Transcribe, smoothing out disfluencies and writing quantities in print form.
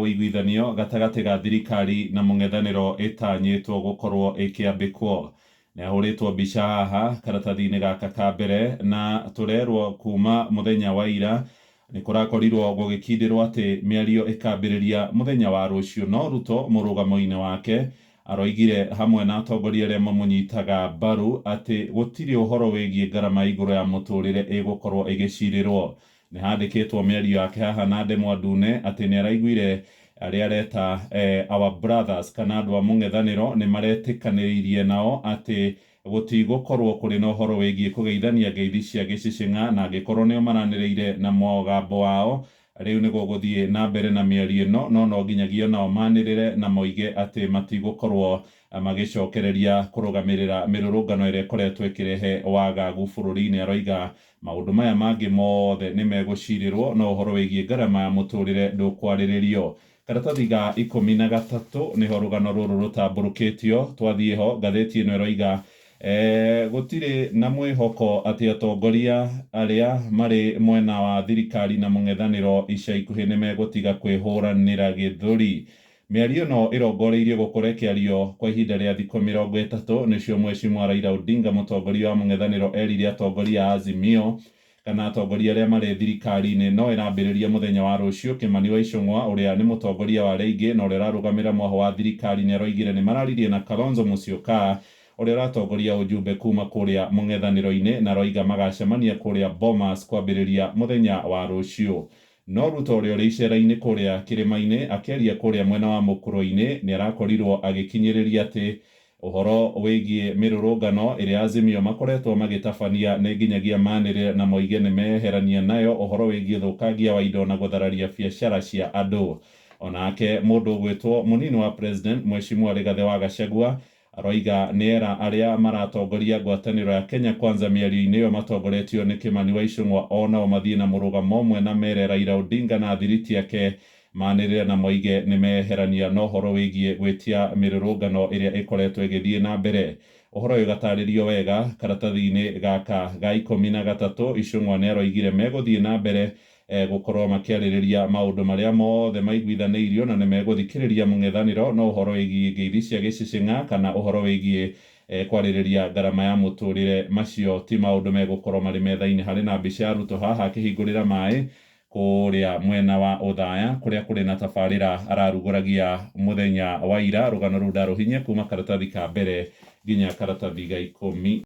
wĩiguithanio gatagatĩ ga thirikari na mũng'ethanĩro ĩtanyĩtwo gũkorwo ĩkĩambĩkwo. Nĩ ahũrĩtwo mbica haha karatathi-inĩ gaka ka mbere, na tũrerwo kuma mũthenya wa ira nĩ kũrakorirwo gũgĩkindĩrwo atĩ mĩario ĩkambĩrĩria mũthenya wa rũciũ, no Ruto mũrũgamo-inĩ wake aroigire hamwe na atongoria arĩa mamũnyitaga mbaru atĩ gũtirĩ ũhoro wĩgiĩ ngarama igũrũ ya mũtũrĩre ĩgũkorwo ĩgĩcirĩrwo. Nĩ handĩkĩtwo mĩario yake haha na ndemwa ndune atĩ nĩ araiguire arĩa areta our brothers kana andũ a mũng'ethanĩro nĩ maretĩkanĩrĩirie nao atĩ gũtigũkorwo kũrĩ na ũhoro wĩgiĩ kũgeithania ngeithi cia gĩcicing'a, na angĩkorwo nĩo maranĩrĩire na mũgambo wao, rĩu nĩ gũgũthiĩ na mbere na mĩario ĩno, no nginyagia nao manĩrĩre na moige atĩ matigũkorwo magĩcokereria kũrũgamĩrĩra mĩrũrũngano ĩrĩa ĩkoretwo ĩkĩrehe wagagu bũrũri-inĩ. Aroiga maũndũ maya mangĩ mothe nĩ megũcirĩrwo, no ũhoro wĩgiĩ ngarama ya mũtũrĩre ndũkwarĩrĩrio. Karatathi ga 13 nĩho rũgano rũrũ rũtambũrũkĩtio. Twathiĩ ho, ngathĩti ĩno ĩroiga gũtirĩ na mwĩhoko atĩ atongoria arĩa marĩ mwena wa thirikari na mũng'ethanĩro ica ikuhĩ nĩ megũtiga kwĩhũranĩra gĩthũri. Mĩario ĩno ĩrongoreirio gũkorwo ĩkĩario kwa ihinda rĩa thikũ 30, nĩcio Mheshimiwa Raila Odinga mũtongoria wa mũng'ethanĩro erire atongoria a Azimio kana atongoria arĩa marĩ thirikari-inĩ no ĩrambĩrĩria mũthenya wa rũciũ. Kimani wa Ichung'wa ũrĩa nĩ mũtongoria wa Rĩngĩ na ũrĩa ũrarũgamĩrĩra mwaho wa thirikari nĩ aroigire nĩ mararirie na Kalonzo Musyoka ũrĩa ũratongoria ũjumbe kuma kũrĩa mũng'ethanĩro-inĩ, na aroiga magacemania kũrĩa Bomas kwambĩrĩria mũthenya wa rũciũ. No Ruto ũrĩa ũrĩ icera-inĩ kũrĩa kĩrĩma-inĩ akĩaria kũrĩa mwena wa mũkũrũ-inĩ nĩ arakorirwo agĩkinyĩrĩria atĩ ũhoro wĩgiĩ mĩrũrũngano ĩrĩa Azimio makoretwo magĩtabania nĩ nginyagia manĩrĩre na moige nĩ meherania nayo, ũhoro wĩgiĩ thũkangia wa indo na gũthararia biacara cia andũ. Onake mũndũ ũgwĩtwo mũnini wa president Mheshimiwa Rigathi wa Gachagua aroiga nĩera arĩa maratongoria ngwatanĩro ya Kenya Kwanza mĩario-inĩ ĩyo matongoretio nĩ Kimani wa Ichung'wa onao mathiĩ na mũrũgamo ũmwe na mere Raila Odinga na thiriti yake manĩrĩre na moige nĩ meherania na ũhoro wĩgiĩ gwĩtia mĩrũrũngano ĩrĩa ĩkoretwo ĩgĩthiĩ na mbere. Ũhoro ũyũ gatarĩrio wega karatathi-inĩ gaka ga 13, Ichung'wa nĩ aroigire megũthiĩ na mbere gũkorwo makĩarĩrĩria maũndũ marĩa mothe maiguithanĩirio na nĩ megũthikĩrĩria mũng'ethanĩro, no ũhoro wĩgiĩ ngeithi cia gĩcicing'a kana ũhoro wĩgiĩ kwarĩrĩria ngarama ya mũtũrĩre, macio ti maũndũ megũkorwo marĩ metha-inĩ. Harĩ na mbica ya Ruto haha akĩhingũrĩra maĩ kũrĩa mwena wa Othaya kũrĩa kũrĩ na tabarĩra ararugũragia mũthenya wa ira. Rũgano rũu ndarũhinyia kuma karatathi ka mbere nginya karatathi ga 10.